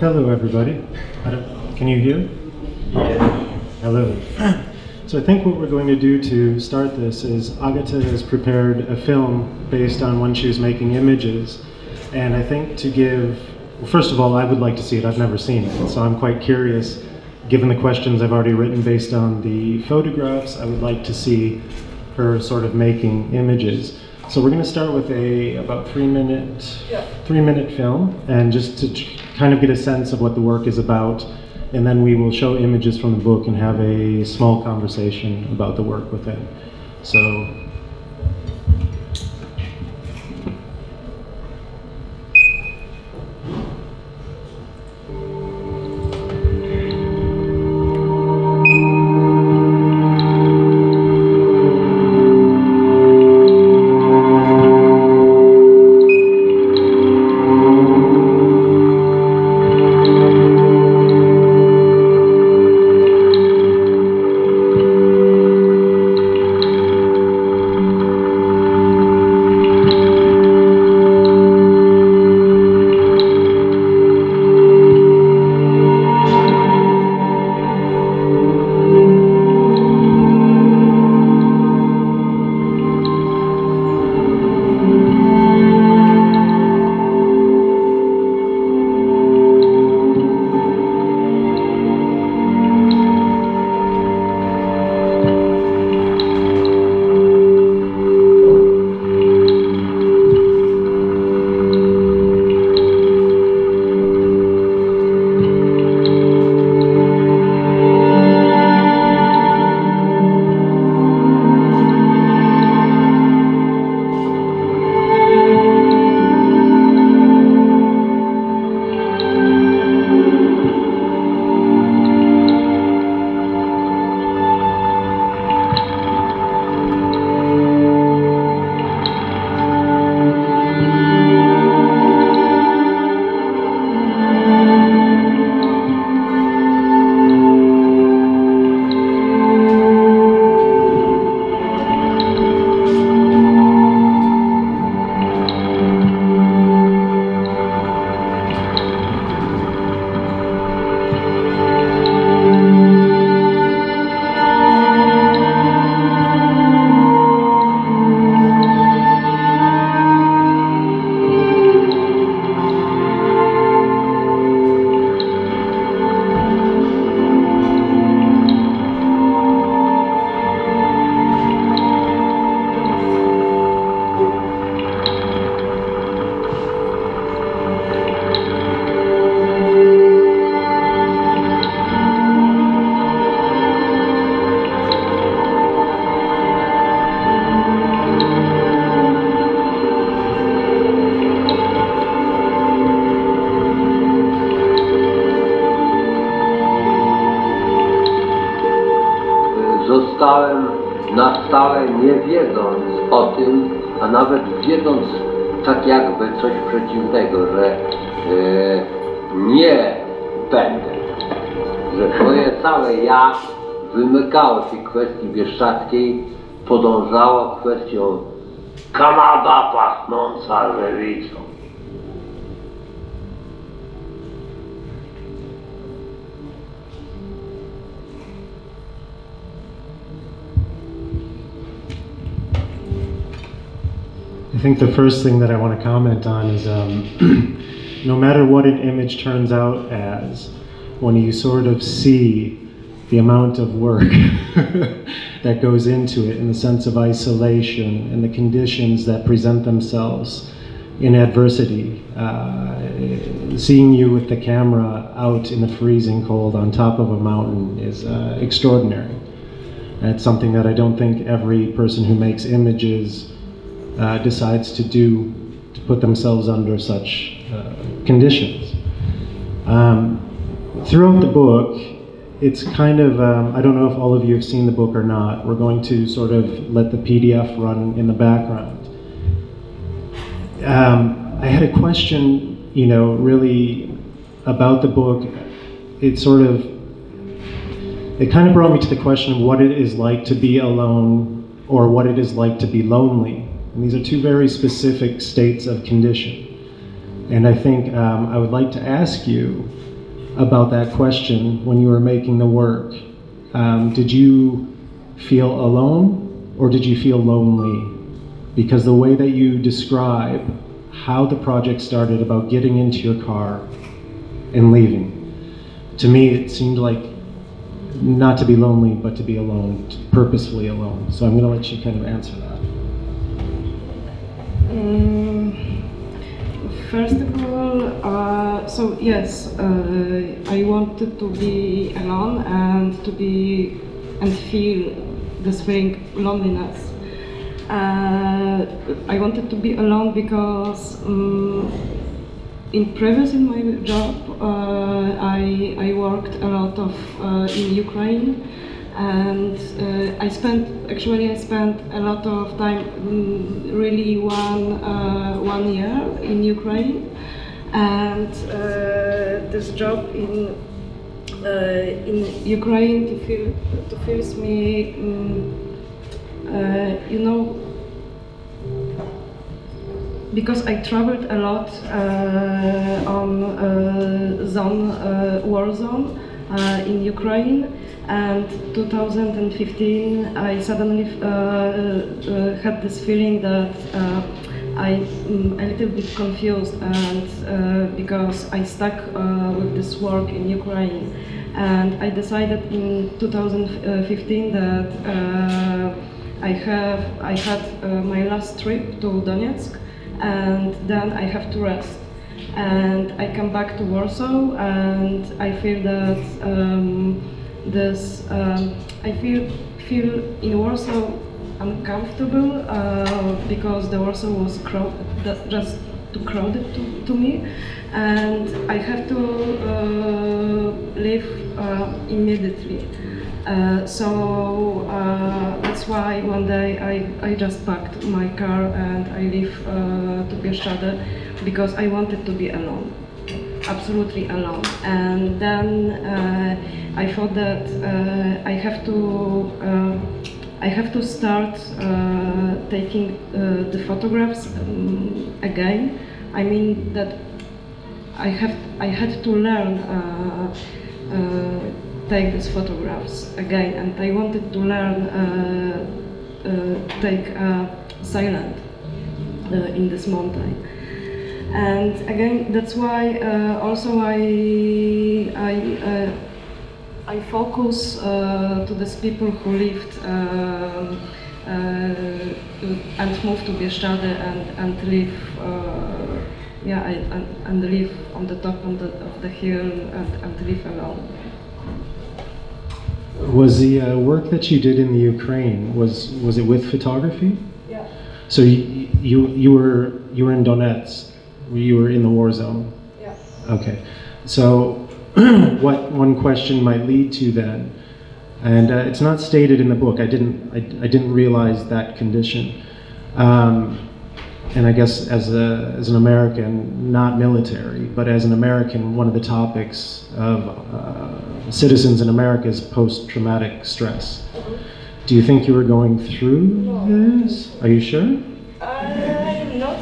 Hello, everybody. Can you hear? Yeah. Hello. So I think what we're going to do to start this is Agata has prepared a film based on when she was making images. And I think to give, well, first of all, I would like to see it. I've never seen it. So I'm quite curious, given the questions I've already written based on the photographs, I would like to see her sort of making images. So we're going to start with a about 3 minute film, and just to kind of get a sense of what the work is about, and then we will show images from the book and have a small conversation about the work within. So. Na stałe nie wiedząc o tym, a nawet wiedząc tak jakby coś przeciwnego, że nie będę, że moje całe ja wymykało się kwestii bieszczadzkiej, podążało kwestią Kanada pachnąca żywicą. I think the first thing that I want to comment on is no matter what an image turns out as, when you sort of see the amount of work that goes into it in the sense of isolation and the conditions that present themselves in adversity, seeing you with the camera out in the freezing cold on top of a mountain is extraordinary. It's something that I don't think every person who makes images decides to do, to put themselves under such conditions. Throughout the book, it's kind of, I don't know if all of you have seen the book or not. We're going to sort of let the PDF run in the background. I had a question, really about the book. It kind of brought me to the question of what it is like to be alone or what it is like to be lonely. And these are two very specific states of condition. And I think I would like to ask you, about that question when you were making the work. Did you feel alone or did you feel lonely? Because the way that you describe how the project started about getting into your car and leaving, to me it seemed like not to be lonely, but to be alone, purposefully alone. So I'm going to let you kind of answer that. First of all, so yes, I wanted to be alone and feel this feeling loneliness. I wanted to be alone because in my job I worked a lot of in Ukraine, and I spent a lot of time, really one year in Ukraine, and this job in Ukraine to fills me, you know, because I traveled a lot on war zone in Ukraine, and 2015 I suddenly had this feeling that I'm a little bit confused, and because I stuck with this work in Ukraine, and I decided in 2015 that I had my last trip to Donetsk, and then I have to rest. And I come back to Warsaw, and I feel that I feel in Warsaw uncomfortable because the Warsaw was just too crowded to me, and I have to leave immediately. So that's why one day I just packed my car and I leave to Bieszczady, because I wanted to be alone, absolutely alone. And then I thought that I have to start taking the photographs again. I mean that I had to learn take these photographs again, and I wanted to learn take silent in this mountain. And again, that's why also I focus to these people who lived and moved to Bieszczady and live and live on the top of the hill and live alone. Was the work that you did in the Ukraine, was it with photography? Yeah. So you were in Donetsk, you were in the war zone? Yeah. Okay. So what one question might lead to then, and it's not stated in the book, I didn't realize that condition. And I guess as an American, not military, but as an American, one of the topics of citizens in America is post-traumatic stress. Do you think you were going through this? Are you sure? I'm not.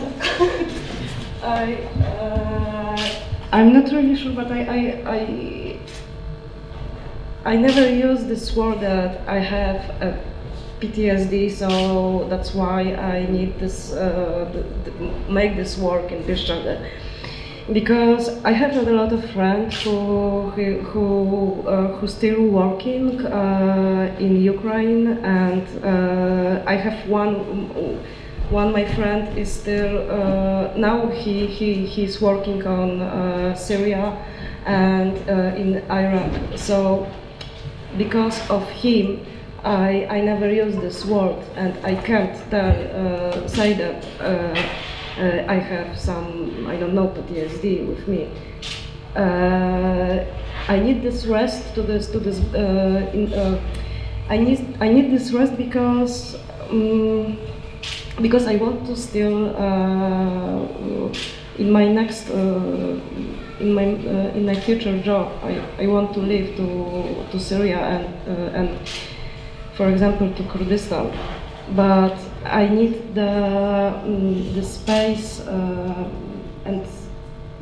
I'm not really sure, but I never use this word that I have a PTSD, so that's why I need this make this work in Bieszczady, because I have a lot of friends who still working in Ukraine, and I have one my friend is still now he's working on Syria and in Iraq. So because of him, I never use this word, and I can't say that I have some, I don't know, PTSD with me. I need this rest I need this rest because I want to still in my next in my future job I want to leave to Syria and for example to Kurdistan, but I need the space and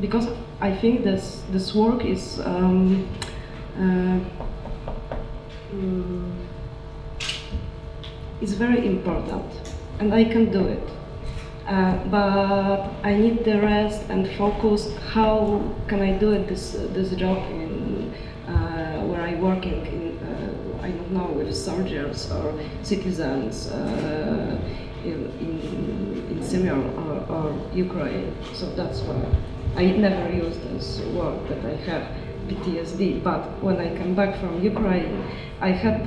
because I think this work is it's very important, and I can do it. But I need the rest and focus. How can I do it? This job in where I work in I don't know, with soldiers or citizens in Syria or Ukraine. So that's why I never use this word that I have PTSD. But when I come back from Ukraine, I had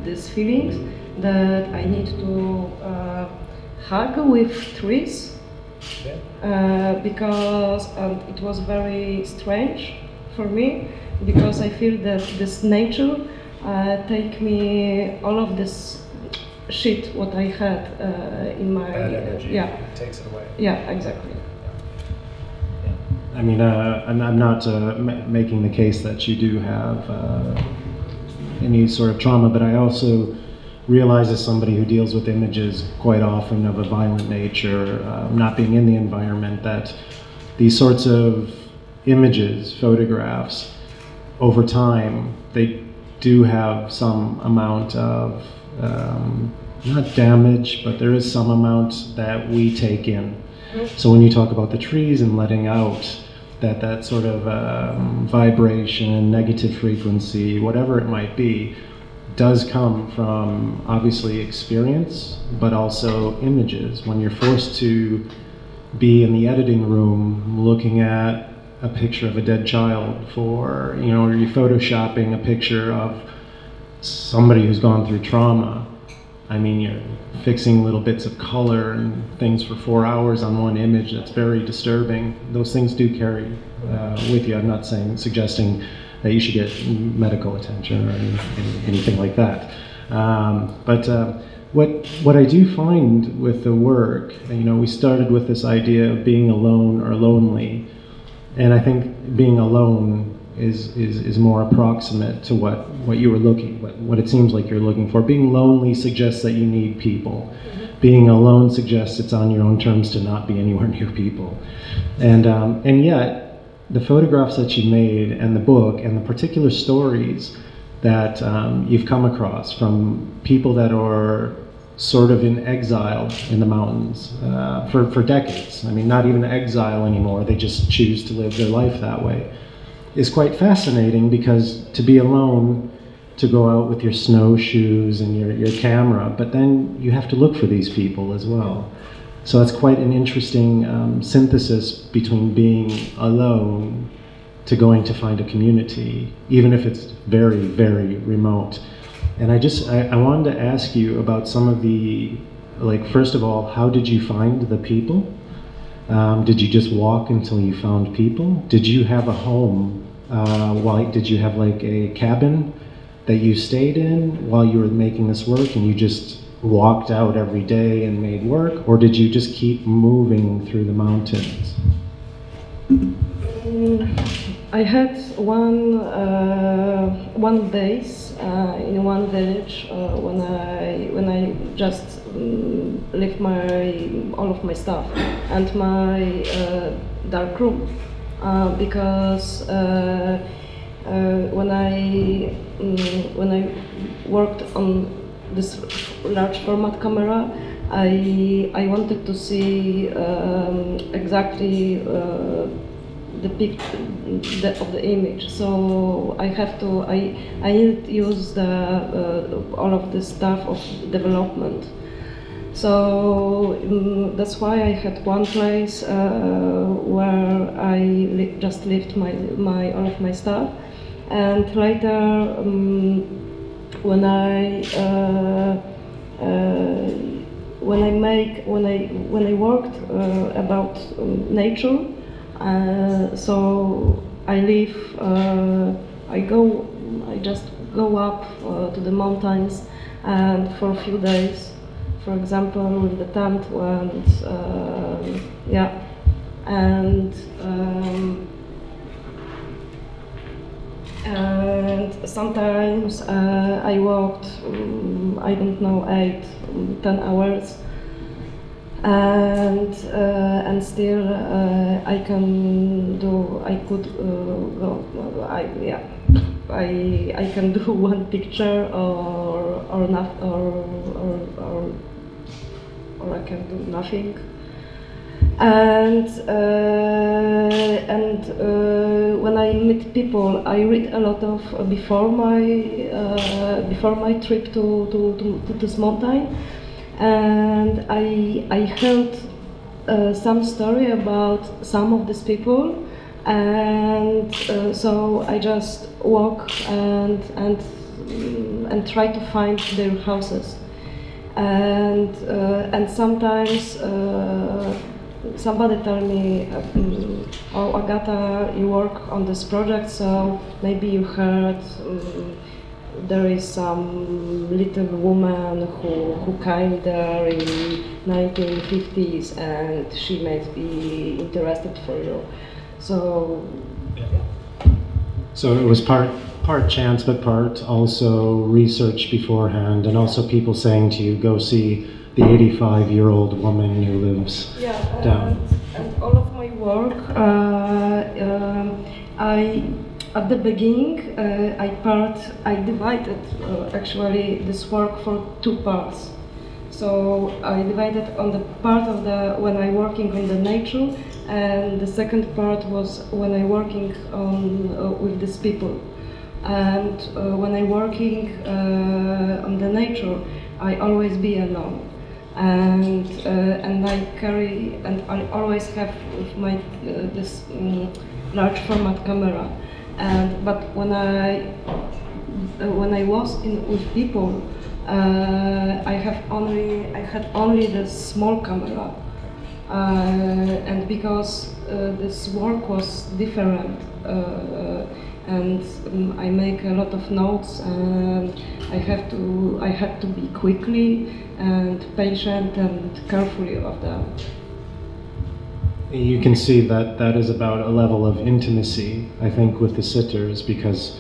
these feelings that I need to hug with trees because it was very strange for me, because I feel that this nature take me all of this shit what I had in my bad energy. Yeah, It takes it away. yeah, exactly. I mean, I'm not making the case that you do have any sort of trauma, but I also realize, as somebody who deals with images quite often of a violent nature, not being in the environment, that these sorts of images, photographs, over time, they do have some amount of, not damage, but there is some amount that we take in. So when you talk about the trees and letting out that sort of vibration, negative frequency, whatever it might be, does come from obviously experience, but also images. When you're forced to be in the editing room looking at a picture of a dead child for, you know, or you're photoshopping a picture of somebody who's gone through trauma. I mean, you're fixing little bits of color and things for 4 hours on one image. That's very disturbing. Those things do carry with you. I'm not suggesting that you should get medical attention or anything like that. But what I do find with the work, you know, we started with this idea of being alone or lonely, and I think being alone is more approximate to what you were what it seems like you're looking for. Being lonely suggests that you need people. Being alone suggests it's on your own terms to not be anywhere near people. And yet, the photographs that you made and the book and the particular stories that you've come across from people that are sort of in exile in the mountains for decades. I mean, not even exile anymore, they just choose to live their life that way, is quite fascinating, because to be alone, to go out with your snowshoes and your camera, but then you have to look for these people as well. So it's quite an interesting synthesis between being alone to going to find a community, even if it's very, very remote. And I wanted to ask you about some of the, like, first of all, how did you find the people? Did you just walk until you found people? Did you have a home? Did you have like a cabin that you stayed in while you were making this work, and you just walked out every day and made work, or did you just keep moving through the mountains? I had one base in one village when I just left all of my stuff and my dark room, because when I worked on this large format camera, I wanted to see exactly the picture of the image. So I need to use all of the stuff of development. So that's why I had one place where I just left all of my stuff, and later when I worked about nature, so I just go up to the mountains, and for a few days, for example, with the tent, and sometimes I walked, I don't know, 8-10 hours and still I can do. I could go. I can do one picture or not or I can do nothing. And when I meet people, I read a lot of before my trip to this mountain, and I heard some story about some of these people, and so I just walk and try to find their houses, and sometimes. Somebody told me, "Oh, Agata, you work on this project, so maybe you heard there is some little woman who came there in 1950s, and she might be interested for you." So, so it was part chance, but part also research beforehand, and also people saying to you, "Go see the 85-year-old woman who lives down." And all of my work, at the beginning, I divided actually this work for two parts. So I divided on the part of when I working on the nature, and the second part was when I working on with these people. And when I working on the nature, I always be alone. And I carry, and I always have with my this large format camera. But when I was with people, I had only the small camera, and because this work was different, and I make a lot of notes, and I had to be quickly and patient and carefully of them. You can see that is about a level of intimacy, I think, with the sitters, because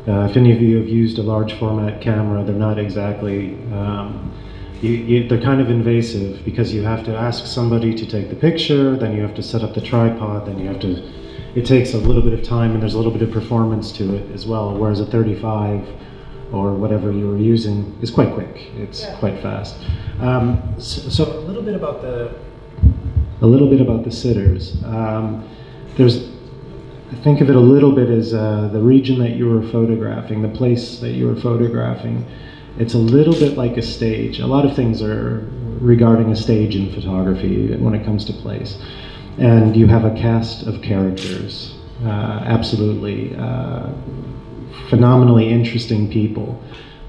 if any of you have used a large format camera, they're not exactly, they're kind of invasive, because you have to ask somebody to take the picture, then you have to set up the tripod, then you have to, it takes a little bit of time, and there's a little bit of performance to it as well, whereas a 35 or whatever you were using is quite quick. It's quite fast. So a little bit about the sitters. I think of it a little bit as the region that you were photographing, the place that you were photographing. It's a little bit like a stage. A lot of things are regarding a stage in photography when it comes to place. And you have a cast of characters, absolutely phenomenally interesting people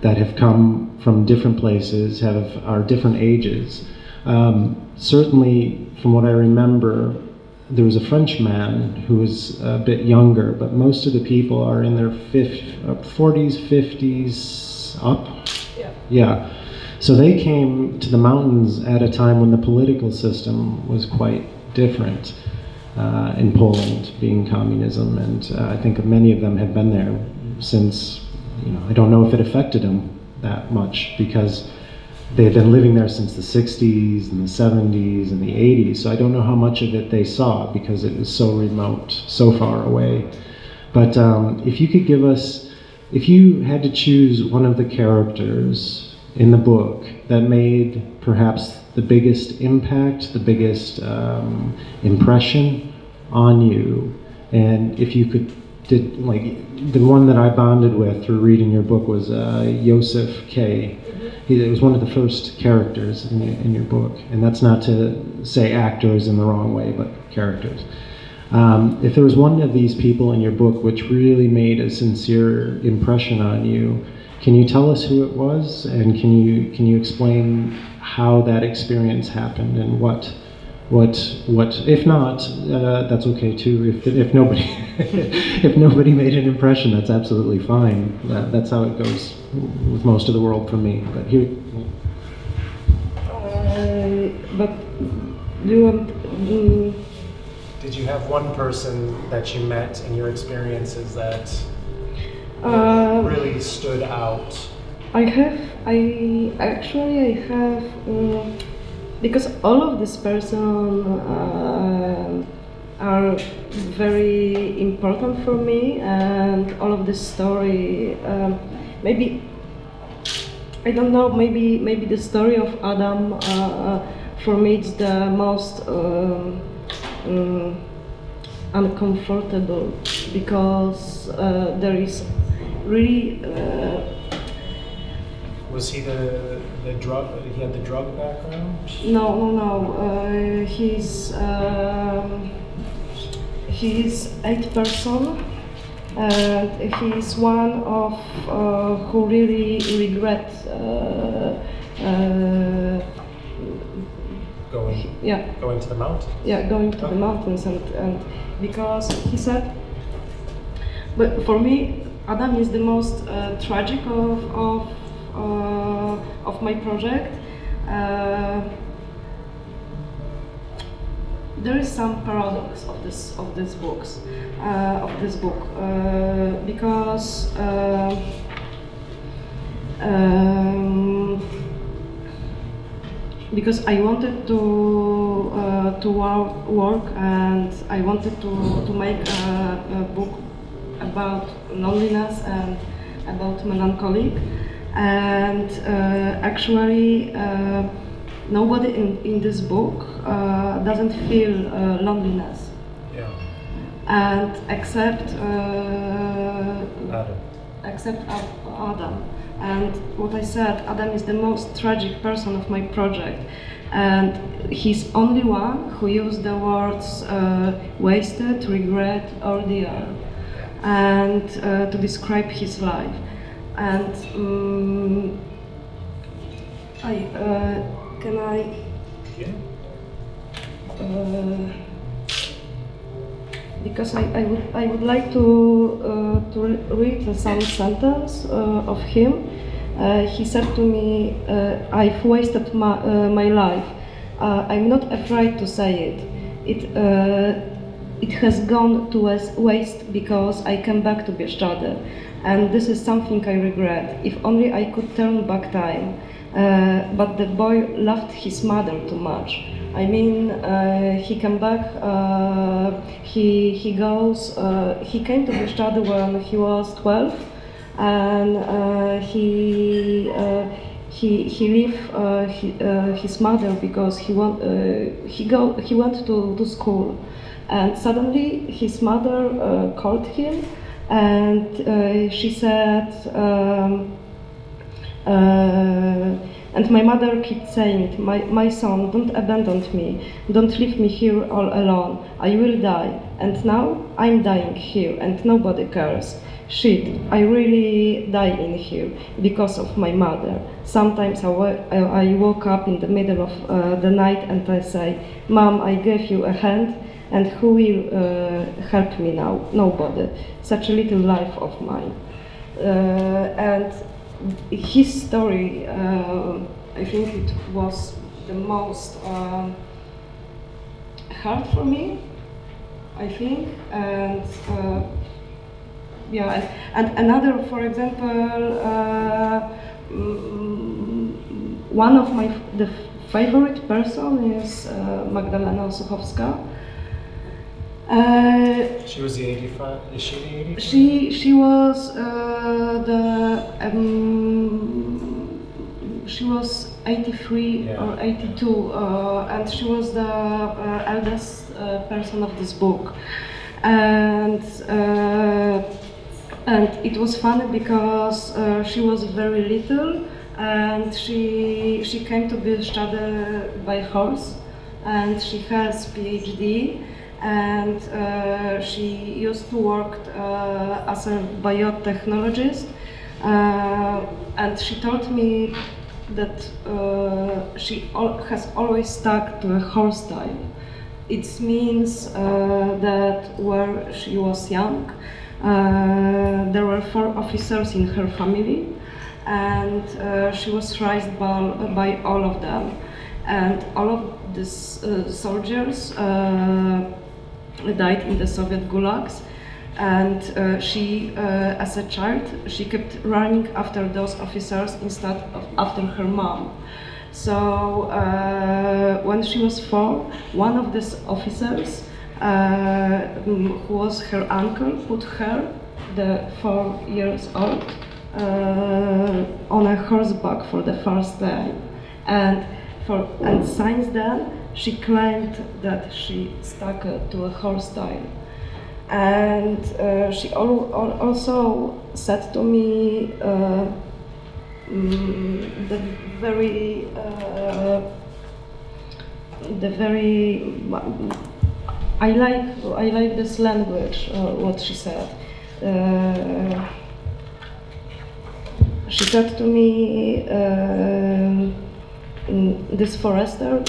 that have come from different places, are different ages. Certainly, from what I remember, there was a French man who was a bit younger, but most of the people are in their 40s, 50s, up. Yeah. So they came to the mountains at a time when the political system was quite different in Poland, being communism, and I think many of them have been there since, I don't know if it affected them that much, because they had been living there since the 60s and the 70s and the 80s, so I don't know how much of it they saw, because it was so remote, so far away. But if you could give us, if you had to choose one of the characters in the book that made perhaps the biggest impact, the biggest impression on you, and if you could, the one that I bonded with through reading your book was Joseph K. It was one of the first characters in your book, and that's not to say actors in the wrong way, but characters. If there was one of these people in your book which really made a sincere impression on you, can you tell us who it was, and can you explain how that experience happened, and what if not, that's okay too. If nobody if nobody made an impression, that's absolutely fine. That's how it goes with most of the world for me. But here. But do you want? Did you have one person that you met in your experiences that really stood out? I have. because all of this person are very important for me, and all of this story, maybe, I don't know, maybe the story of Adam, for me it's the most uncomfortable, because there is really... Was he the drug? He had the drug background? No. He's 8 person, and he's one of who really regret going to the mountains. Yeah, going to the mountains, and because he said, but for me, Adam is the most tragic of my project. There is some paradox of this book, because I wanted to work, and I wanted to make a book about loneliness and about melancholy, and actually nobody in this book doesn't feel loneliness. Yeah. And except Adam. And what I said, Adam is the most tragic person of my project, and he's only one who used the words wasted, regret, ordeal, and to describe his life. And can I? Yeah. Because I would like to read some sentence of him. He said to me, "I've wasted my life. I'm not afraid to say it. It has gone to waste because I came back to Bieszczady, and this is something I regret. If only I could turn back time. But the boy loved his mother too much. I mean, he came back. He came to Bieszczady when he was 12, and he left his mother because he went to school, and suddenly his mother called him, and she said. And my mother kept saying, my son, don't abandon me, don't leave me here all alone, I will die, and now I'm dying here, and nobody cares. Shit, I really die in here, because of my mother. Sometimes I woke up in the middle of the night and I say, Mom, I gave you a hand, and who will help me now? Nobody. Such a little life of mine. And his story, I think it was the most hard for me, I think, and yeah, and another, for example, one of the favorite person is Magdalena Osuchowska. She was the 85. Is she the 85? She was she was 83 or 82, and she was the eldest person of this book, and it was funny because she was very little, and she came to Bieszczady by horse, and she has PhD. And she used to work as a biotechnologist, and she told me that she has always stuck to a horse type. It means that where she was young, there were 4 officers in her family, and she was raised by all of them, and all of these soldiers died in the Soviet gulags, and she, as a child, she kept running after those officers instead of after her mom. So when she was 4, one of these officers, who was her uncle, put her, the 4 years old, on a horseback for the first time, and since then she claimed that she stuck to a horse tail. And she also said to me the very I like this language, what she said. She said to me, this forester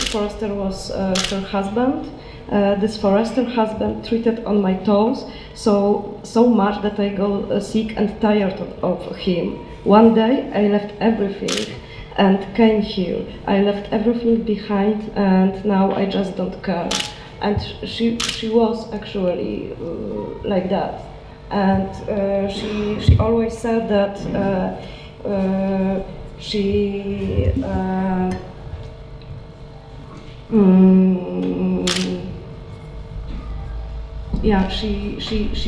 was her husband. This forester husband treated on my toes so much that I got sick and tired of him. One day I left everything and came here. I left everything behind and now I just don't care. And she was actually like that. And she always said that she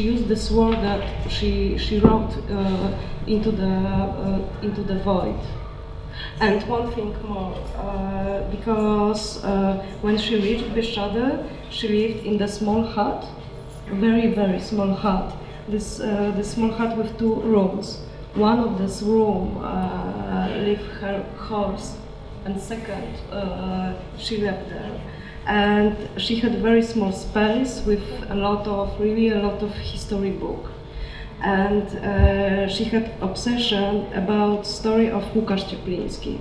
used this word that she wrote into the void. And one thing more, because when she reached Bieszczady, she lived in the small hut, very small hut. This small hut with 2 rooms. One of this room lived her horse, and second she lived there. And she had very small space with a lot of history book. And she had obsession about story of Łukasz Ciepliński.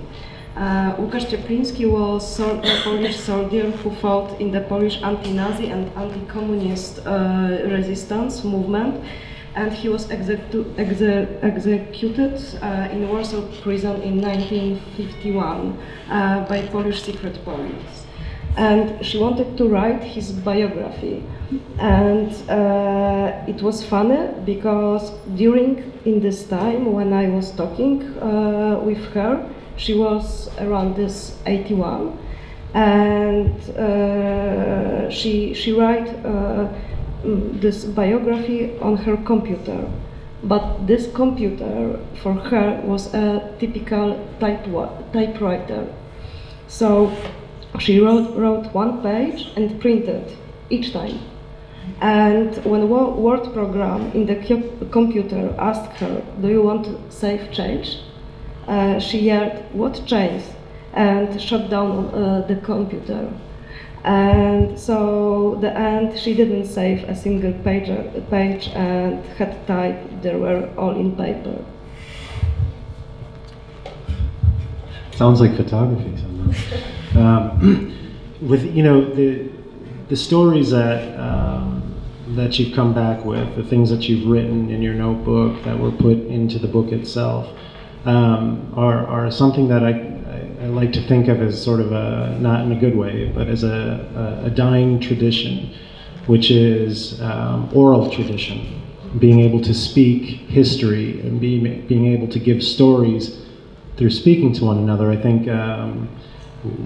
Łukasz Ciepliński was a Polish soldier who fought in the Polish anti-Nazi and anti-communist resistance movement, and he was executed in Warsaw prison in 1951 by Polish secret police. And she wanted to write his biography, and it was funny because in this time when I was talking with her, she was around this 81, and she write this biography on her computer, but this computer for her was a typical typewriter. So she wrote 1 page and printed each time. And when word program in the computer asked her, "Do you want to save change?" She yelled, "What change?" and shut down the computer. And so the end, she didn't save a single page and had typed. They were all in paper. Sounds like photography somehow. With the stories that you've come back with, the things that you've written in your notebook that were put into the book itself, are something that I like to think of as sort of not in a good way, but as a dying tradition, which is oral tradition, being able to speak history and being able to give stories through speaking to one another. I think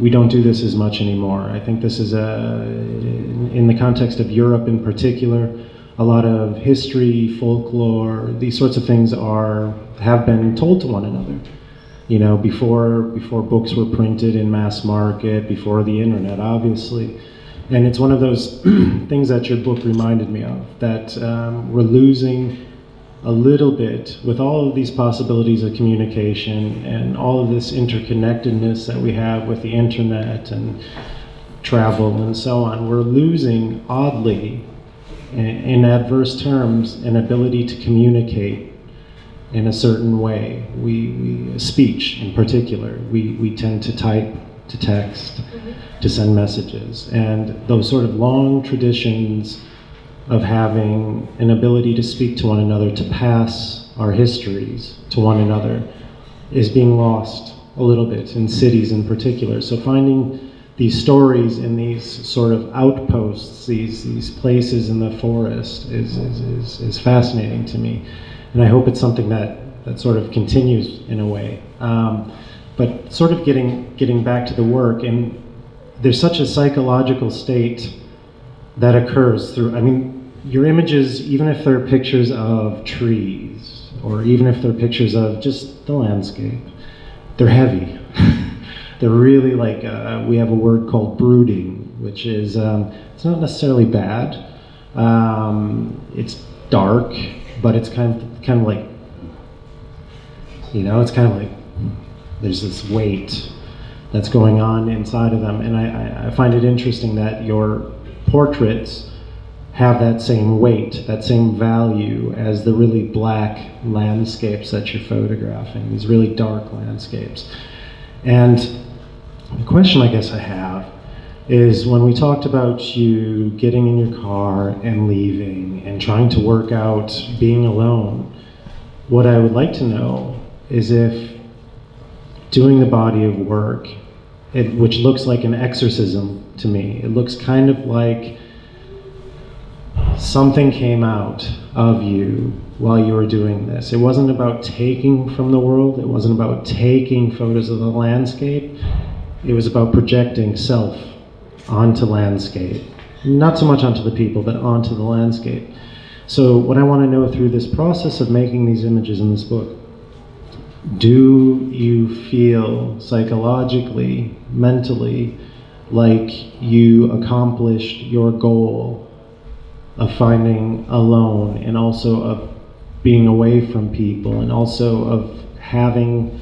we don't do this as much anymore. I think this is in the context of Europe in particular, a lot of history, folklore, these sorts of things have been told to one another. Before books were printed in mass market, before the internet, obviously. And it's one of those things that your book reminded me of, that we're losing a little bit with all of these possibilities of communication and all of this interconnectedness that we have with the internet and travel and so on. We're losing, oddly, in adverse terms, an ability to communicate in a certain way. Speech in particular, we tend to type, to text, to send messages, and those sort of long traditions of having an ability to speak to one another, to pass our histories to one another, is being lost a little bit in cities in particular. So finding these stories in these sort of outposts, these places in the forest is fascinating to me. And I hope it's something that sort of continues in a way. But sort of getting back to the work, and there's such a psychological state that occurs through, I mean, your images, even if they're pictures of trees, or even if they're pictures of just the landscape, they're heavy. They're really like, we have a word called brooding, which is, it's not necessarily bad. It's dark, but it's kind of like, you know, it's kind of like, there's this weight that's going on inside of them. And I find it interesting that your portraits have that same weight, that same value as the really black landscapes that you're photographing, these really dark landscapes. And the question I guess I have is, when we talked about you getting in your car and leaving and trying to work out being alone, what I would like to know is if doing the body of work, which looks like an exorcism to me, it looks kind of like something came out of you while you were doing this. It wasn't about taking from the world, it wasn't about taking photos of the landscape, it was about projecting self onto landscape. Not so much onto the people, but onto the landscape. So what I want to know through this process of making these images in this book, do you feel psychologically, mentally, like you accomplished your goal of finding alone, and also of being away from people, and also of having,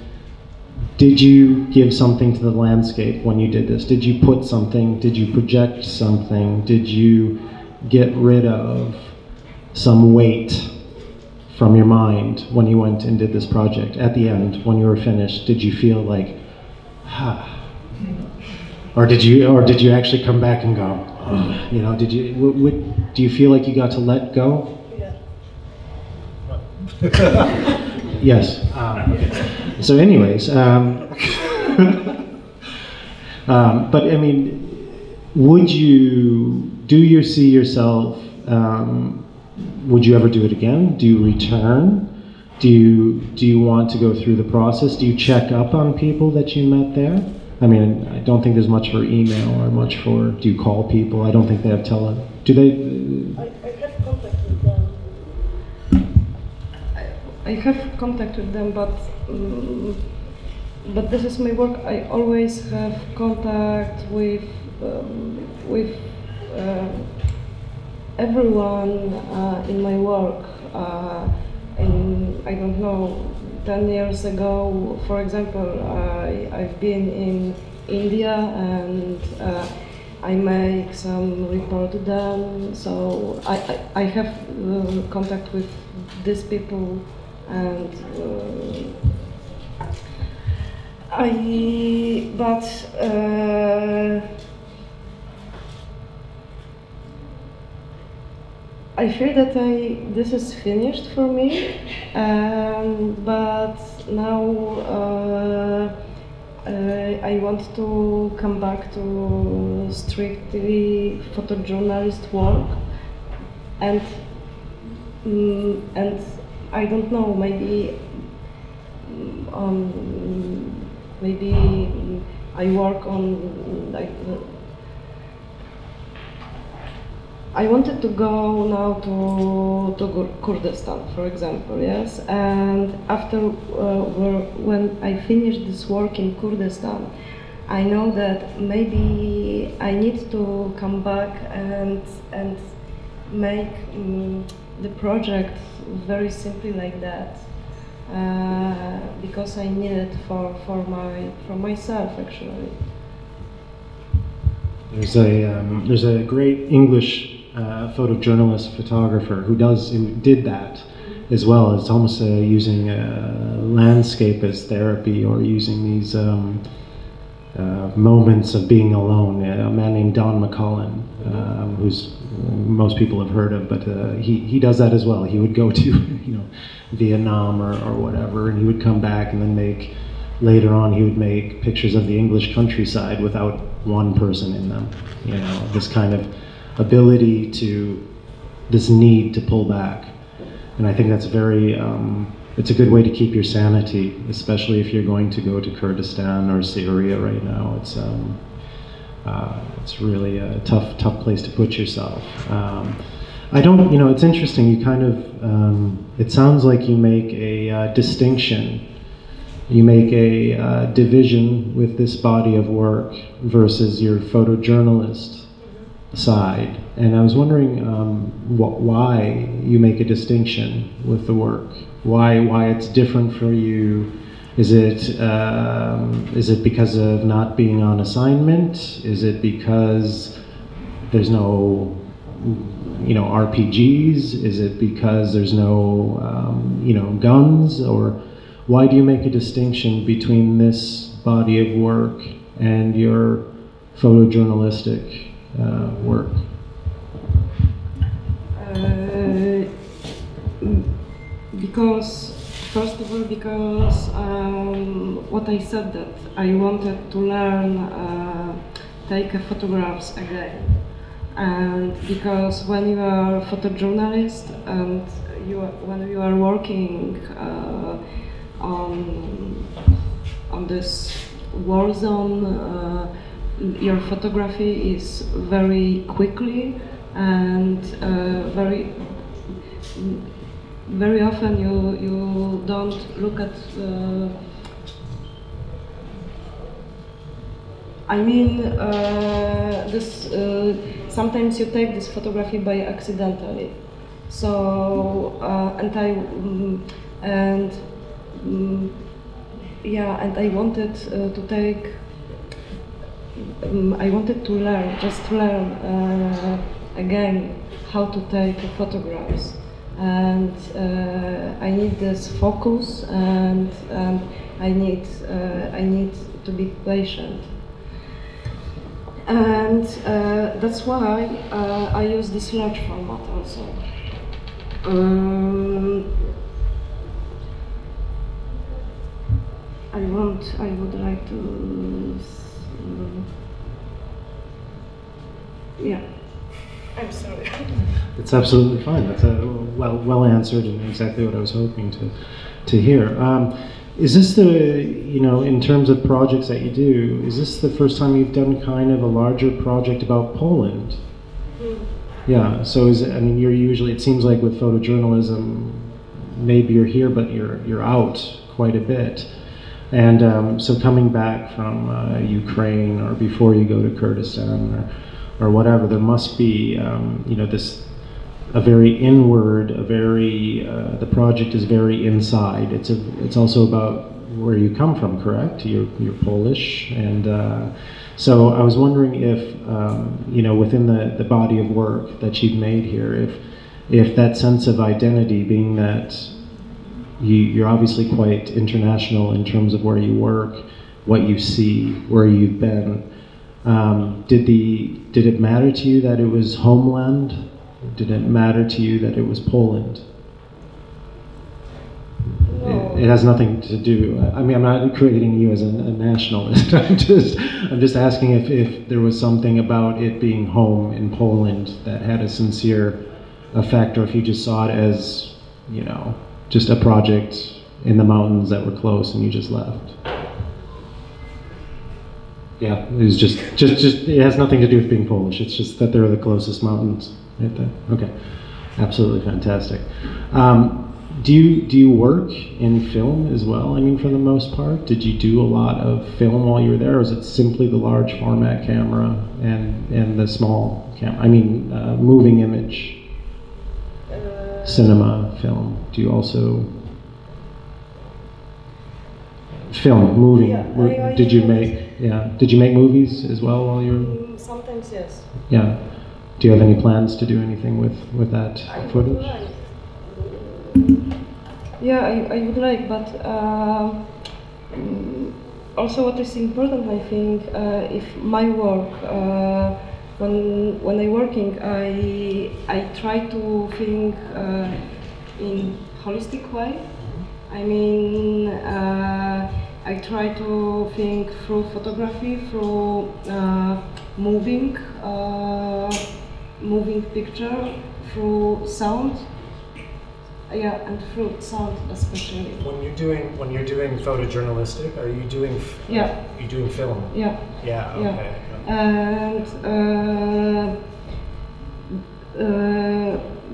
did you give something to the landscape when you did this? Did you put something, did you project something? Did you get rid of some weight from your mind when you went and did this project? At the end, when you were finished, did you feel like, or did you actually come back and go, you know, do you feel like you got to let go? Yeah. Yes. Okay. So anyways, but I mean, do you see yourself, would you ever do it again? Do you return? Do you want to go through the process? Do you check up on people that you met there? I mean, I don't think there's much for email or much for, do you call people? I don't think they have do they? I have contact with them. I have contact with them, but this is my work. I always have contact with everyone in my work. I don't know, 10 years ago, for example, I've been in India, and I make some report to them, so I have contact with these people, and I feel that this is finished for me, but now I want to come back to strictly photojournalist work, and I don't know, maybe I work on like. I wanted to go now to Kurdistan, for example, yes. And after when I finish this work in Kurdistan, I know that maybe I need to come back and make the project very simply like that, because I need it for myself actually. There's a great English photojournalist, photographer who did that as well. It's almost using landscape as therapy, or using these moments of being alone. A man named Don McCullin, who's most people have heard of, but he does that as well. He would go to Vietnam or whatever, and he would come back and then later on he would make pictures of the English countryside without one person in them. This kind of ability this need to pull back. And I think that's very it's a good way to keep your sanity, especially if you're going to go to Kurdistan or Syria right now. It's really a tough place to put yourself. I don't, it's interesting, you kind of, it sounds like you make a distinction. You make a division with this body of work versus your photojournalist side. And I was wondering why you make a distinction with the work. Why it's different for you. Is it because of not being on assignment? Is it because there's no RPGs? Is it because there's no guns? Or why do you make a distinction between this body of work and your photojournalistic work? Because, first of all, because what I said, that I wanted to learn take photographs again, and because when you are a photojournalist and when you are working on this war zone, your photography is very quickly, and very often you don't look at this sometimes you take this photography by accidentally. So and I wanted to take. I wanted to learn again how to take photographs, and I need this focus, and I need to be patient, and that's why I use this large format also. I would like to. Yeah, I'm sorry. It's absolutely fine. That's well answered, and exactly what I was hoping to hear. Is this in terms of projects that you do, is this the first time you've done kind of a larger project about Poland? Yeah. So you're usually, it seems like with photojournalism, maybe you're here, but you're out quite a bit. And so coming back from Ukraine, or before you go to Kurdistan or whatever, there must be a very inward, the project is very inside. It's also about where you come from, correct? You're Polish, and so I was wondering if within the body of work that you've made here, if that sense of identity, being that you're obviously quite international in terms of where you work, what you see, where you've been. Did it matter to you that it was homeland? Did it matter to you that it was Poland? No. It has nothing to do. I'm not creating you as a nationalist. I'm just asking if there was something about it being home in Poland that had a sincere effect, or if you just saw it as just a project in the mountains that were close and you just left. Yeah, it was just it has nothing to do with being Polish. It's just that they're the closest mountains right there. Okay, absolutely fantastic. Do you work in film as well? For the most part, did you do a lot of film while you were there, or is it simply the large format camera and the small camera? Moving image. Cinema, film. Do you also film, moving? Yeah, Did you make movies as well while you were? Sometimes, yes. Yeah. Do you have any plans to do anything with that footage? Yeah, I would like, but also what is important, I think, if my work. When I'm working, I try to think in holistic way. I try to think through photography, through moving picture, through sound. Yeah, and fruit sound especially. When you're doing photojournalistic, are you doing you doing film? Yeah. Yeah. Okay. And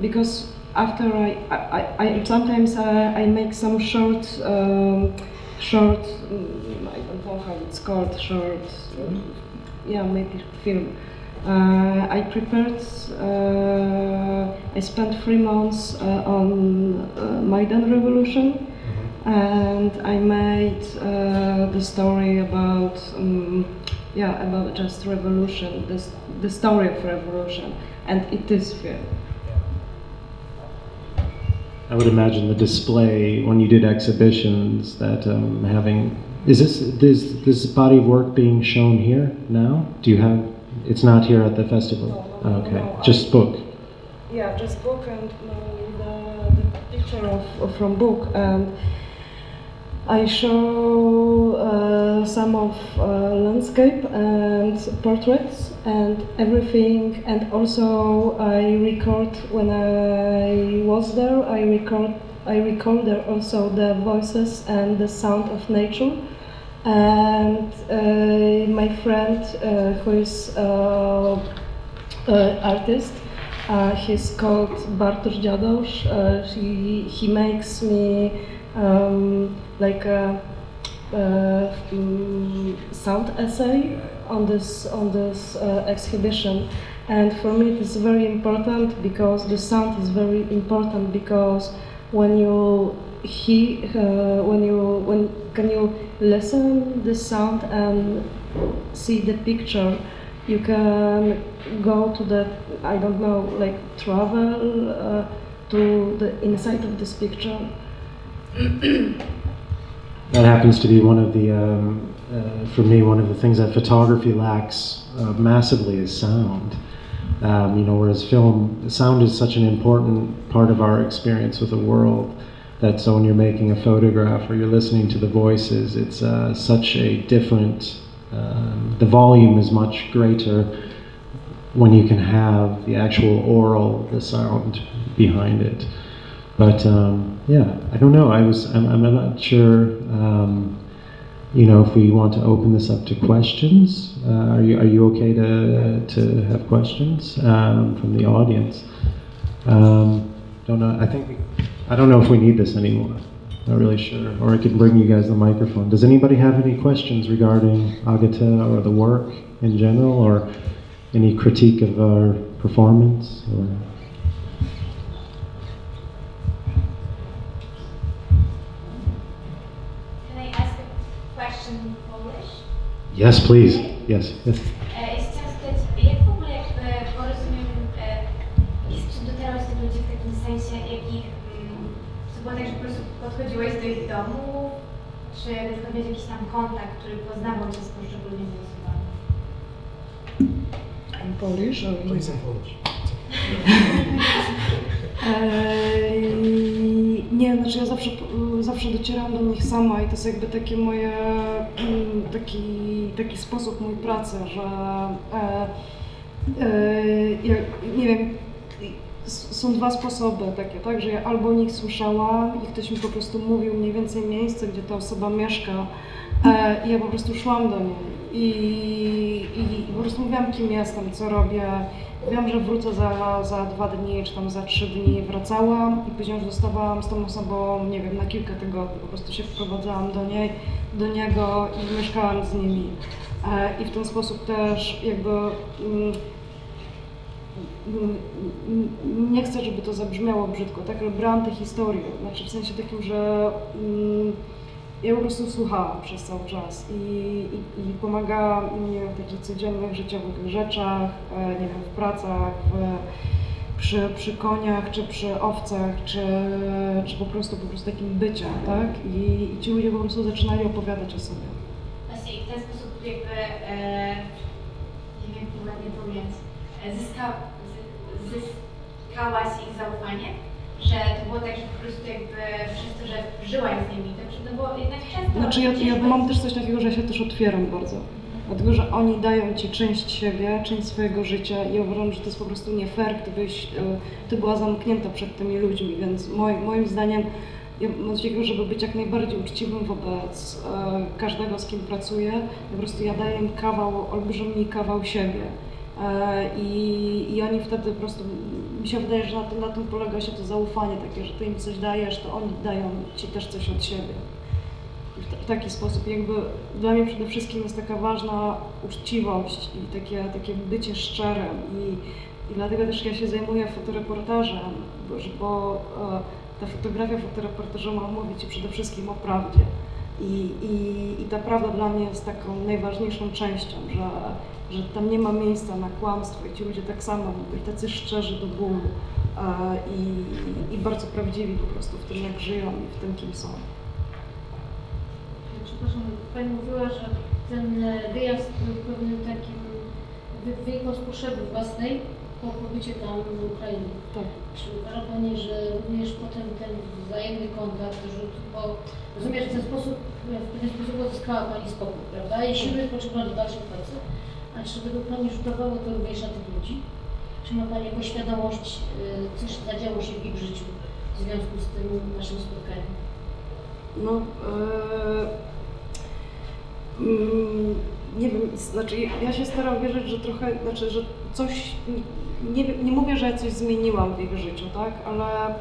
because after I sometimes I make some short I don't know how it's called, maybe film. I prepared. I spent 3 months on Maidan Revolution, and I made the story about about just revolution, the story of revolution, and it is film. I would imagine the display when you did exhibitions that having is this body of work being shown here now? Do you have? It's not here at the festival. No, okay, no. Just book. Yeah, just book and the picture from book, and I show some of landscape and portraits and everything, and also I record when I was there. I recorded also the voices and the sound of nature. And my friend, who is artist, he's called Bartosz Dziadosz. He makes me like a sound essay on this exhibition, and for me it is very important because the sound is very important because when you can you listen the sound and see the picture, you can go to the, I don't know, like travel to the inside of this picture. That happens to be one of the, for me, one of the things that photography lacks massively is sound. Whereas film, sound is such an important part of our experience with the world. That so when you're making a photograph or you're listening to the voices, it's such a different, the volume is much greater when you can have the actual oral, the sound behind it. But I don't know, I'm not sure, if we want to open this up to questions. Are you okay to have questions from the audience? Don't know, I don't know if we need this anymore. Not really sure. Or I could bring you guys the microphone. Does anybody have any questions regarding Agata or the work in general, or any critique of our performance? Or? Can I ask a question in Polish? Yes, please. Yes. Chciałam spytać, jak w ogóle porozumiem, czy dotarłeś do ludzi w takim sensie, jakich to było tak, że po prostu podchodziłeś do ich domu, czy na przykład miałeś jakiś tam kontakt, który poznawał cię z poszczególnymi osobami? In Polish or in Please in Polish. Nie, znaczy ja zawsze docieram do nich sama i to jest jakby takie moje, taki sposób mojej pracy, że ja nie wiem, są dwa sposoby takie, tak, że ja albo o nich słyszałam i ktoś mi po prostu mówił mniej więcej miejsce, gdzie ta osoba mieszka i ja po prostu szłam do niej i po prostu mówiłam, kim jestem, co robię. Wiem, że wrócę za 2 dni, czy tam za 3 dni. Wracałam i później już zostawałam z tą osobą, nie wiem, na kilka tygodni. Po prostu się wprowadzałam do niego i mieszkałam z nimi. I w ten sposób też jakby nie chcę, żeby to zabrzmiało brzydko, tak, ale brałam tę historię, znaczy w sensie takim, że ja po prostu słuchałam przez cały czas i pomagałam mi w takich codziennych, życiowych rzeczach, nie wiem, w pracach, przy koniach, czy przy owcach, czy po prostu takim byciem, tak? I ci ludzie po prostu zaczynali opowiadać o sobie. Właśnie i w ten sposób jakby, nie wiem, jak ładnie powiedzieć, zyskałaś ich zaufanie? Że to było tak, że po prostu jakby przez to, że żyłaś z nimi, to bo jednak często... Znaczy ja mam też coś takiego, że ja się też otwieram bardzo. Dlatego, że oni dają ci część siebie, część swojego życia i ja uważam, że to jest po prostu nie fair, gdybyś ty była zamknięta przed tymi ludźmi, więc moim zdaniem ja mam takiego, żeby być jak najbardziej uczciwym wobec każdego, z kim pracuję, po prostu ja daję im olbrzymi kawał siebie. I oni wtedy po prostu, mi się wydaje, że na tym polega się to zaufanie takie, że ty im coś dajesz, to oni dają ci też coś od siebie. W taki sposób jakby dla mnie przede wszystkim jest taka ważna uczciwość i takie bycie szczerym i dlatego też ja się zajmuję fotoreportażem, bo ta fotografia fotoreportażu ma mówić ci przede wszystkim o prawdzie. I ta prawda dla mnie jest taką najważniejszą częścią, że tam nie ma miejsca na kłamstwo i ci ludzie tak samo byli tacy szczerzy do bólu i bardzo prawdziwi po prostu w tym, jak żyją i w tym, kim są. Przepraszam, Pani mówiła, że ten wyjazd był pewnym takim wynikał z potrzeby własnej po pobycie tam w Ukrainie. Tak. Czy uważa Pani, że również potem ten wzajemny kontakt, bo rozumiem, że w pewien sposób odzyskała Pani spokój, prawda? I siły potrzebne do dalszej pracy. A czy według Pani rzutowało to również na tych ludzi? Czy ma Pani jakąś świadomość, coś zadziało się w ich życiu w związku z tym naszym spotkaniem? No, nie wiem, znaczy ja się staram wierzyć, że trochę, znaczy, że coś, nie mówię, że ja coś zmieniłam w ich życiu, tak, ale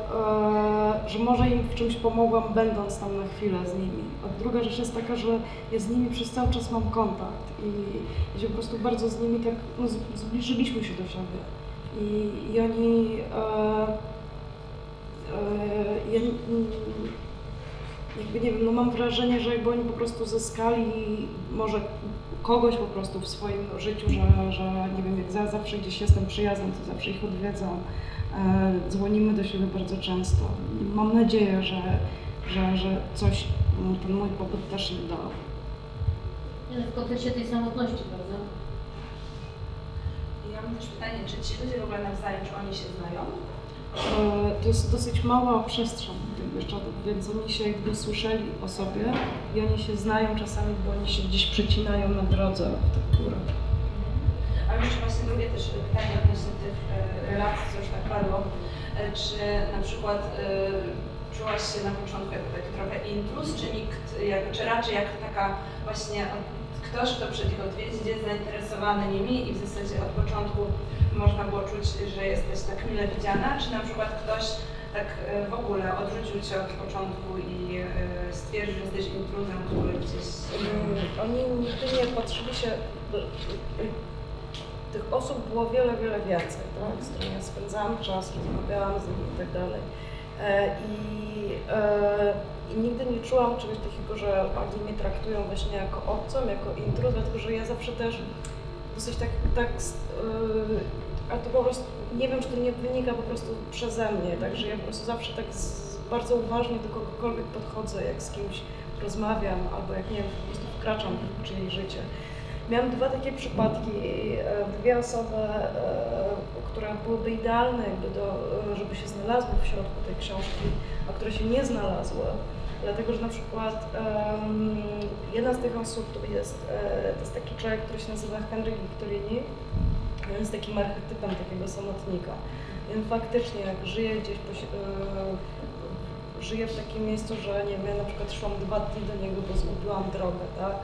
że może im w czymś pomogłam, będąc tam na chwilę z nimi. A druga rzecz jest taka, że ja z nimi przez cały czas mam kontakt i się po prostu bardzo z nimi tak, no, zbliżyliśmy się do siebie i oni, jakby nie wiem, no mam wrażenie, że jakby oni po prostu zyskali może kogoś po prostu w swoim życiu, że nie wiem, jak zawsze gdzieś jestem przyjazna, to zawsze ich odwiedzam, dzwonimy do siebie bardzo często. Mam nadzieję, że coś ten mój pobyt też im dał. Ale w kontekście tej samotności, prawda? Ja mam też pytanie, czy ci ludzie w ogóle nawzajem, czy oni się znają? To jest dosyć mała przestrzeń tych Bieszczadów, więc oni się jakby słyszeli o sobie i oni się znają czasami, bo oni się gdzieś przecinają na drodze w tych górach. A już właśnie drugie też pytanie odnośnie tych relacji, co już tak padło. Czy na przykład czułaś się na początku jako taki trochę intruz, czy raczej jak taka właśnie ktoś, kto przed ich odwiedzi, jest zainteresowany nimi i w zasadzie od początku można było czuć, że jesteś tak mile widziana, czy na przykład ktoś tak w ogóle odrzucił cię od początku i stwierdził, że jesteś intruzem, który gdzieś... Oni nigdy nie patrzyli się... Tych osób było wiele więcej, tak? Z którymi ja spędzałam czas, rozmawiałam z nimi i tak dalej. I nigdy nie czułam czegoś takiego, że oni mnie traktują właśnie jako obcą, jako intruz, dlatego że ja zawsze też dosyć a to po prostu, nie wiem, czy to nie wynika po prostu przeze mnie, także ja po prostu zawsze tak bardzo uważnie do kogokolwiek podchodzę, jak z kimś rozmawiam, albo jak nie wiem, po prostu wkraczam w czyjeś życie. Miałam dwa takie przypadki, dwie osoby, które byłyby idealne jakby żeby się znalazły w środku tej książki, a które się nie znalazły. Dlatego, że na przykład jedna z tych osób to jest taki człowiek, który się nazywa Henryk Wiktorini. On jest takim archetypem takiego samotnika. I on faktycznie jak żyje gdzieś, żyje w takim miejscu, że nie wiem, ja na przykład szłam 2 dni do niego, bo zgubiłam drogę, tak?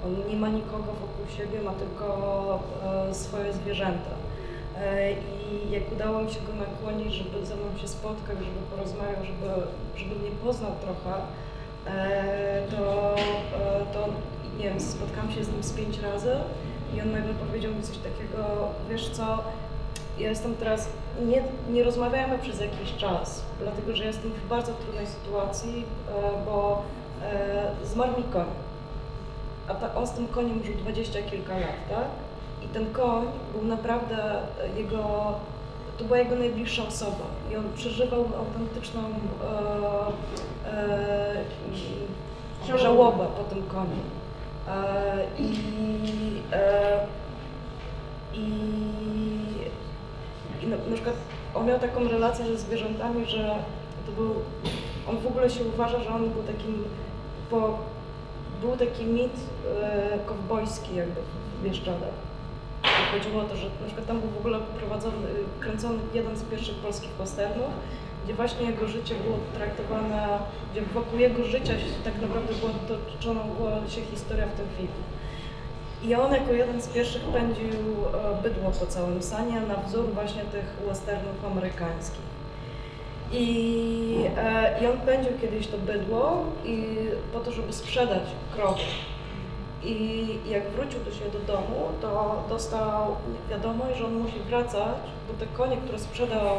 On nie ma nikogo wokół siebie, ma tylko swoje zwierzęta. I jak udało mi się go nakłonić, żeby ze mną się spotkać, żeby porozmawiał, żeby mnie poznał trochę, to nie wiem, spotkałam się z nim z 5 razy i on nagle powiedział mi coś takiego, wiesz co, ja jestem teraz, nie rozmawiamy przez jakiś czas, dlatego że jestem w bardzo trudnej sytuacji, bo zmarł mi koń. A on z tym koniem żył 20 kilka lat, tak? I ten koń był naprawdę to była jego najbliższa osoba i on przeżywał autentyczną żałobę po tym koniu. I na przykład on miał taką relację ze zwierzętami, że on w ogóle się uważa, że on był takim był taki mit kowbojski jakby w Bieszczadach. Chodziło o to, że na przykład tam był w ogóle kręcony jeden z pierwszych polskich westernów, gdzie właśnie jego życie było traktowane, gdzie wokół jego życia tak naprawdę była się historia w tym filmie. I on jako jeden z pierwszych pędził bydło po całym Sanie na wzór właśnie tych westernów amerykańskich. I on pędził kiedyś to bydło po to, żeby sprzedać krowy. I jak wrócił do siebie do domu, to dostał wiadomość, że on musi wracać, bo te konie, które sprzedał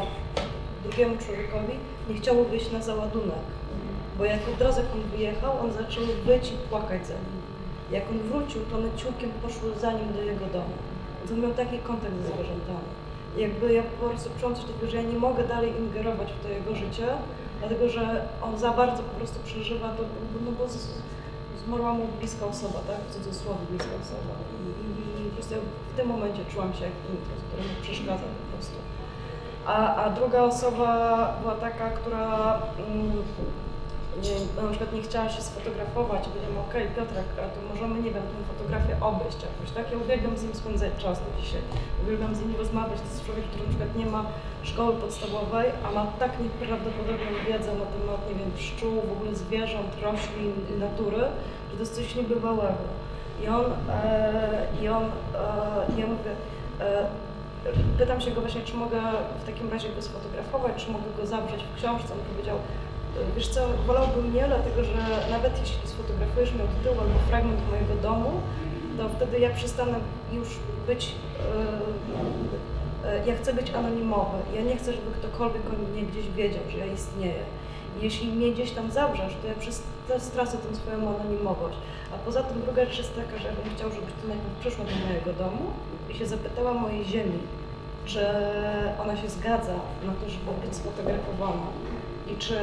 drugiemu człowiekowi, nie chciało wyjść na załadunek. Bo jak od razu jak on wyjechał, on zaczął wyć i płakać za nim. Jak on wrócił, to one ciukiem poszły za nim do jego domu. Więc on miał taki kontakt ze zwierzętami. Jakby ja po prostu czułam coś takiego, że ja nie mogę dalej ingerować w to jego życie, dlatego że on za bardzo po prostu przeżywa to, no bo zmarła mu bliska osoba, tak? W cudzysłowie bliska osoba. I po prostu ja w tym momencie czułam się jak intros, który mi przeszkadza po prostu. A druga osoba była taka, która na przykład nie chciała się sfotografować i powiedziałam, okej, Piotrek, a to możemy, nie wiem, tę fotografię obejść jakoś, tak? Ja uwielbiam z nim spędzać czas do dzisiaj. Uwielbiam z nim rozmawiać. To jest człowiek, który na przykład nie ma szkoły podstawowej, a ma tak nieprawdopodobną wiedzę na temat, nie wiem, pszczół, w ogóle zwierząt, roślin, natury, że to jest coś niebywałego. Ja mówię, pytam się go właśnie, czy mogę w takim razie go sfotografować, czy mogę go zawrzeć w książce. On powiedział, wiesz co, wolałbym nie, dlatego że nawet jeśli sfotografujesz mnie od tyłu albo fragment mojego domu, to wtedy ja przestanę już być, ja chcę być anonimowy. Ja nie chcę, żeby ktokolwiek o mnie gdzieś wiedział, że ja istnieję. I jeśli mnie gdzieś tam zawrzesz, to ja stracę tę swoją anonimowość. A poza tym druga rzecz jest taka, że ja bym chciał, żebyś ty najpierw przyszła do mojego domu i się zapytała mojej ziemi, czy ona się zgadza na to, żeby być sfotografowana. I czy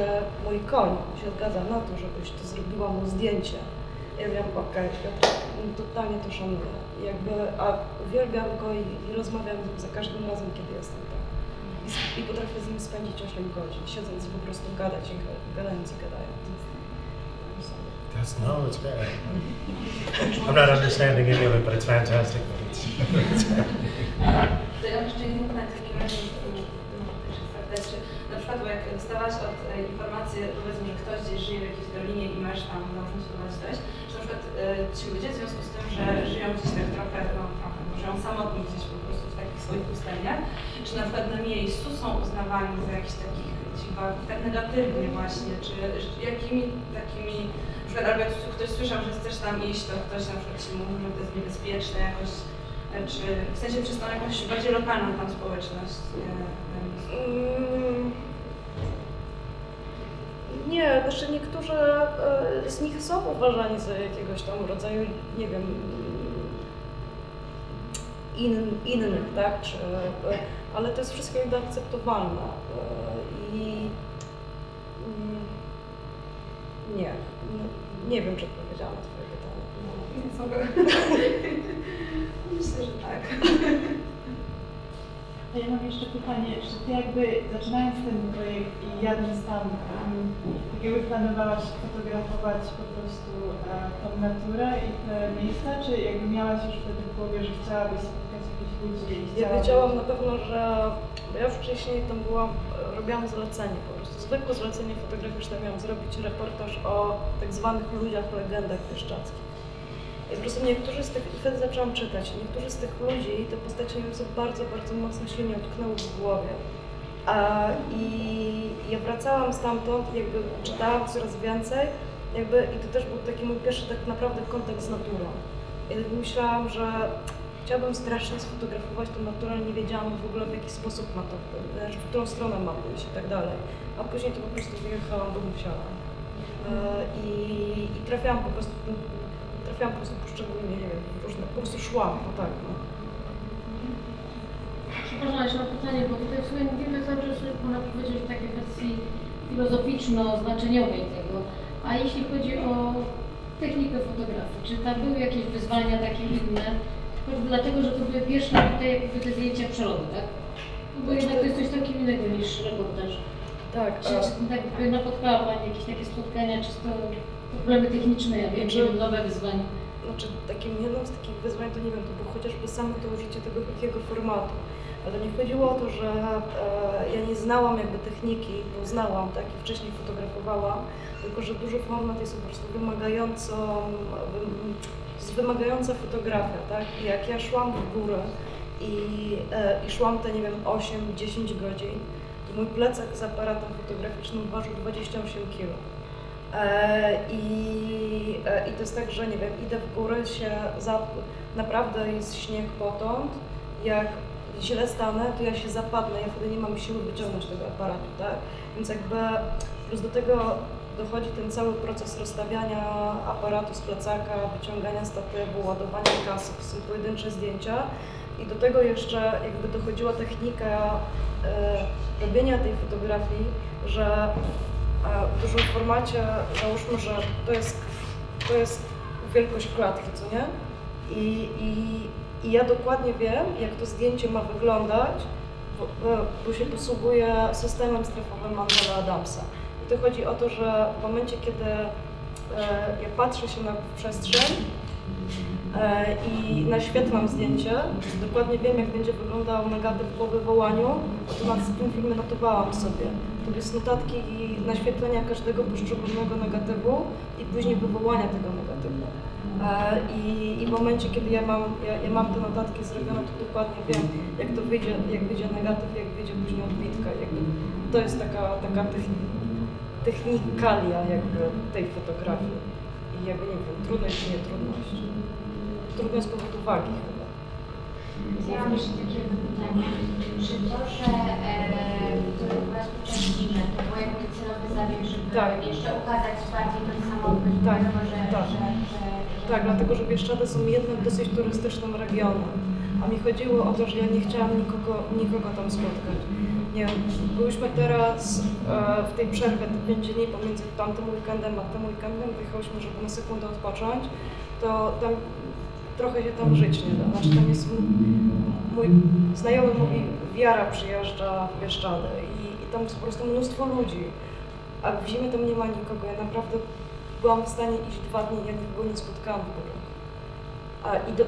mój koń się zgadza na to, żebyś to zrobiła mu zdjęcie. Ja wiem, okej, totalnie to szanuję. A uwielbiam go i rozmawiam z nim za każdym razem, kiedy jestem tam. I potrafię z nim spędzić 8 godzin, siedząc i po prostu gadając i gadając. It's great. I'm not understanding any of it, but it's fantastic. To ja mam jeszcze jeden pytanie w takim razie. Na przykład, bo jak dostałaś od informacji, powiedzmy, że ktoś gdzieś żyje w jakiejś dolinie i masz tam zaobserwować coś, że na przykład ci ludzie w związku z tym, że żyją gdzieś tak trochę, żyją samotnie gdzieś po prostu w takich swoich pustelniach, czy na przykład na miejscu są uznawani za jakichś takich tak negatywnie właśnie, czy jakimi takimi, na przykład albo jak ktoś słyszał, że chcesz tam iść, to ktoś na przykład ci mówi, że to jest niebezpieczne jakoś, czy w sensie przez tą jakąś bardziej lokalną tam społeczność na miejscu? Nie, znaczy niektórzy z nich są uważani za jakiegoś tam rodzaju, nie wiem, innych, tak? Ale to jest wszystko jakby akceptowalne. Nie wiem, czy odpowiedziałam na twoje pytanie. Myślę, że tak. Ja mam jeszcze pytanie, czy ty jakby zaczynając ten projekt i jadąc tam, tak jakby planowałaś fotografować po prostu tą naturę i te miejsca, czy jakby miałaś już wtedy w głowie, że chciałabyś spotkać jakichś ludzi i Ja wiedziałam na pewno, że ja już wcześniej tam robiłam zlecenie po prostu, zwykłe zlecenie fotograficzne, miałam zrobić reportaż o tak zwanych ludziach, legendach bieszczadzkich. I po prostu niektórzy z tych, wtedy zaczęłam czytać, niektórzy z tych ludzi, te postacie mi są bardzo, bardzo mocno się nie utknęły w głowie. I ja wracałam stamtąd, jakby czytałam coraz więcej, i to też był taki mój pierwszy tak naprawdę kontakt z naturą. I myślałam, że chciałabym strasznie sfotografować tę naturę, ale nie wiedziałam w ogóle w jaki sposób ma to, znaczy w którą stronę ma pójść i tak dalej. A później to po prostu wyjechałam, bo musiałam. I trafiałam po prostu poszczególnie, nie wiem, różne, po prostu szłam, bo tak, no. Przepraszam, jeszcze mam pytanie, bo tutaj w sumie mówimy cały czas, można powiedzieć, w takiej wersji filozoficzno-znaczeniowej tego. A jeśli chodzi o technikę fotografii, czy tam były jakieś wyzwania takie inne? Choćby dlatego, że to były pierwsze jakby te zdjęcia przyrody, tak? Bo jednak to jest coś takiego innego niż reportaż. Tak. Czy tak jakby napotkała Pani jakieś takie spotkania czysto Problemy techniczne, ja wiem, że nowe wyzwania. Znaczy, jedną z takich wyzwań to nie wiem, to było chociażby samo to użycie tego wielkiego formatu. Ale nie chodziło o to, że ja nie znałam jakby techniki, bo znałam, tak, i wcześniej fotografowałam, tylko że duży format jest po prostu wymagająca fotografia, tak? I jak ja szłam w górę i szłam te, nie wiem, 8-10 godzin, to mój plecak z aparatem fotograficznym ważył 28 kg. I to jest tak, że nie wiem, idę w górę, naprawdę jest śnieg potąd, jak źle stanę, to ja się zapadnę, ja wtedy nie mam siły wyciągnąć tego aparatu, tak? Więc jakby plus do tego dochodzi ten cały proces rozstawiania aparatu z plecaka, wyciągania statywu, ładowania kasy, to są pojedyncze zdjęcia i do tego jeszcze jakby dochodziła technika robienia tej fotografii, że w dużym formacie, załóżmy, że to jest wielkość klatki, co nie? I ja dokładnie wiem, jak to zdjęcie ma wyglądać, bo się posługuję systemem strefowym Mandela Adamsa. I to chodzi o to, że w momencie, kiedy ja patrzę się na przestrzeń i naświetlam zdjęcie, dokładnie wiem, jak będzie wyglądał negatyw po wywołaniu, bo to w tym filmie notowałam sobie. To jest notatki i naświetlenia każdego poszczególnego negatywu i później wywołania tego negatywu. I w momencie, kiedy ja mam te notatki zrobione, to dokładnie wiem, jak to wyjdzie, jak wyjdzie negatyw, jak wyjdzie później odbitka. Jakby to jest taka technikalia jakby tej fotografii. I jakby nie wiem, trudność czy nie trudność. Trudność z powodu wagi chyba. Ja mam jeszcze takie pytanie. Czy to, że to wybrać podczas zimy, to był jakby celowy zabieg, żeby jeszcze ukazać bardziej ten samochód, Tak, dlatego że Bieszczady są jednak dosyć turystycznym regionem. A mi chodziło o to, że ja nie chciałam nikogo tam spotkać. Nie wiem, byłyśmy teraz w tej przerwie, te 5 dni pomiędzy tamtym weekendem a tym weekendem, wyjechałyśmy, żeby na sekundę odpocząć, to tam trochę się tam żyć nie da. Znaczy tam jest mój znajomy mówi, wiara przyjeżdża w Bieszczady i tam jest po prostu mnóstwo ludzi. A w zimie tam nie ma nikogo. Ja naprawdę byłam w stanie iść 2 dni, ja nikogo nie spotkałam w górach.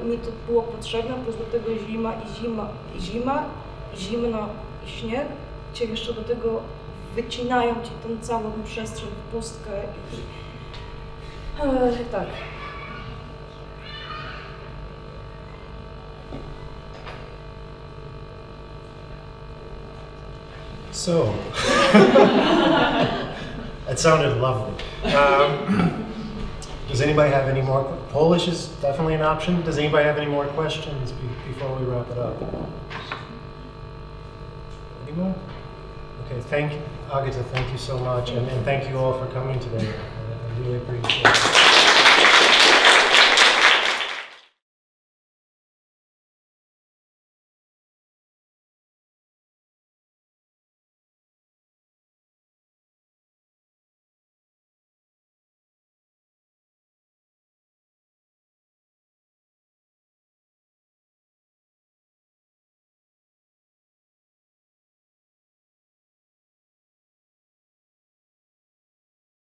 Mi to było potrzebne, plus do tego zima, zimno i śnieg cię jeszcze do tego wycinają ci tą całą przestrzeń, pustkę i tak. So, that sounded lovely. Does anybody have any more? Polish is definitely an option. Does anybody have any more questions before we wrap it up? Any more? Okay, Agata, thank you so much, and thank you all for coming today. I really appreciate it.